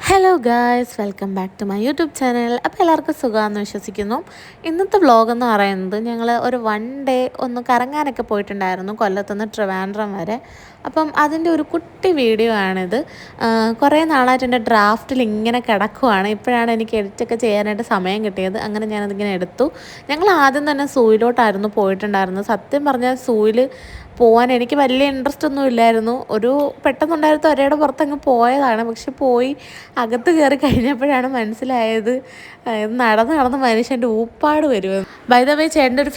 Hello guys, welcome back to my YouTube channel. അപ്പോൾ എല്ലാവർക്കും സുഖമാണെന്ന് വിശ്വസിക്കുന്നു. ഇന്നത്തെ വ്ളോഗെന്ന് പറയുന്നത് ഞങ്ങൾ ഒരു ഡേ ഒന്ന് കറങ്ങാനൊക്കെ പോയിട്ടുണ്ടായിരുന്നു, കൊല്ലത്തുനിന്ന് ട്രിവാൻഡ്രം വരെ. അപ്പം അതിൻ്റെ ഒരു കുട്ടി വീഡിയോ ആണിത്. കുറേ നാളായിട്ട് എൻ്റെ ഡ്രാഫ്റ്റിൽ ഇങ്ങനെ കിടക്കുവാണ്. ഇപ്പോഴാണ് എനിക്ക് എഡിറ്റൊക്കെ ചെയ്യാനായിട്ട് സമയം കിട്ടിയത്. അങ്ങനെ ഞാനതിങ്ങനെ എടുത്തു. ഞങ്ങൾ ആദ്യം തന്നെ സൂയിലോട്ടായിരുന്നു പോയിട്ടുണ്ടായിരുന്നത്. സത്യം പറഞ്ഞാൽ സൂയിൽ പോകാൻ എനിക്ക് വലിയ ഇൻട്രസ്റ്റ് ഒന്നും ഇല്ലായിരുന്നു. പെട്ടെന്നുണ്ടായിരുന്ന ഒരേടെ പുറത്തങ്ങ് പോയതാണ്. പക്ഷെ പോയി അകത്ത് കയറി കഴിഞ്ഞപ്പോഴാണ് മനസ്സിലായത് നടന്ന് നടന്ന് മനുഷ്യൻ്റെ ഊപ്പാട് വരുമെന്ന്. ബൈ ദ വേ, ചേട്ടൻ്റെ ഒരു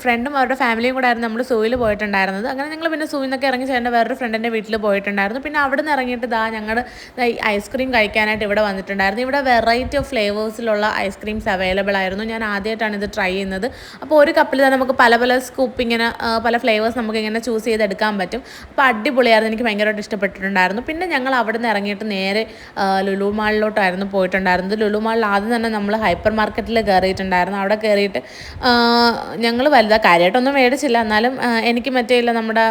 ഫ്രണ്ടും അവരുടെ ഫാമിലിയും കൂടെ ആയിരുന്നു നമ്മൾ സൂയിൽ പോയിട്ടുണ്ടായിരുന്നത്. അങ്ങനെ ഞങ്ങൾ പിന്നെ സൂയിൽ നിന്നൊക്കെ ഇറങ്ങി ചേട്ടൻ്റെ വേറൊരു ഫ്രണ്ടിൻ്റെ വീട്ടിൽ പോയിട്ടുണ്ടായിരുന്നു. പിന്നെ അവിടെ നിന്ന് ഇറങ്ങിയിട്ട് ഞങ്ങൾ ഐസ്ക്രീം കഴിക്കാനായിട്ട് ഇവിടെ വന്നിട്ടുണ്ടായിരുന്നു. ഇവിടെ വെറൈറ്റി ഓഫ് ഫ്ലേവേഴ്സിലുള്ള ഐസ്ക്രീംസ് അവൈലബിൾ ആയിരുന്നു. ഞാൻ ആദ്യമായിട്ടാണ് ഇത് ട്രൈ ചെയ്യുന്നത്. അപ്പോൾ ഒരു കപ്പിൽ തന്നെ നമുക്ക് പല പല സ്കൂപ്പ് ഇങ്ങനെ പല ഫ്ലേവേഴ്സ് നമുക്ക് ഇങ്ങനെ ചൂസ് ചെയ്തെടുക്കാൻ പറ്റും. അപ്പോൾ അടിപൊളിയായിരുന്നു, എനിക്ക് ഭയങ്കരമായിട്ട് ഇഷ്ടപ്പെട്ടിട്ടുണ്ടായിരുന്നു. പിന്നെ ഞങ്ങൾ അവിടെ നിന്ന് ഇറങ്ങിയിട്ട് നേരെ ലുലു മാളിലോട്ടായിരുന്നു പോയിട്ടുണ്ടായിരുന്നത്. ലുലു മാളിൽ ആദ്യം തന്നെ നമ്മൾ ഹൈപ്പർ മാർക്കറ്റിൽ കയറിയിട്ടുണ്ടായിരുന്നു. അവിടെ കയറിയിട്ട് ഞങ്ങൾ കാര്യമായിട്ടൊന്നും മേടിച്ചില്ല. എന്നാലും എനിക്ക് നമ്മുടെ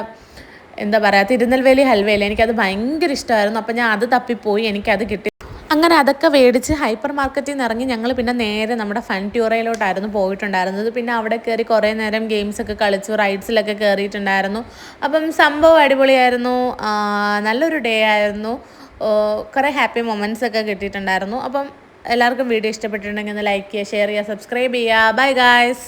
എന്താ പറയുക, തിരുനെൽവേലി ഹൽവയില്ലേ, എനിക്കത് ഭയങ്കര ഇഷ്ടമായിരുന്നു. അപ്പോൾ ഞാൻ അത് തപ്പിപ്പോയി, എനിക്കത് കിട്ടി. അങ്ങനെ അതൊക്കെ മേടിച്ച് ഹൈപ്പർ മാർക്കറ്റിൽ നിന്ന് ഇറങ്ങി ഞങ്ങൾ പിന്നെ നേരെ നമ്മുടെ ഫൺട്യൂറയിലോട്ടായിരുന്നു പോയിട്ടുണ്ടായിരുന്നത്. പിന്നെ അവിടെ കയറി കുറേ നേരം ഗെയിംസൊക്കെ കളിച്ചു, റൈഡ്സിലൊക്കെ കയറിയിട്ടുണ്ടായിരുന്നു. അപ്പം സംഭവം അടിപൊളിയായിരുന്നു, നല്ലൊരു ഡേ ആയിരുന്നു. കുറേ ഹാപ്പി മൊമെൻറ്റ്സ് ഒക്കെ കിട്ടിയിട്ടുണ്ടായിരുന്നു. അപ്പം എല്ലാവർക്കും വീഡിയോ ഇഷ്ടപ്പെട്ടിട്ടുണ്ടെങ്കിൽ ഒന്ന് ലൈക്ക് ചെയ്യുക, ഷെയർ ചെയ്യുക, സബ്സ്ക്രൈബ് ചെയ്യുക. Bye guys.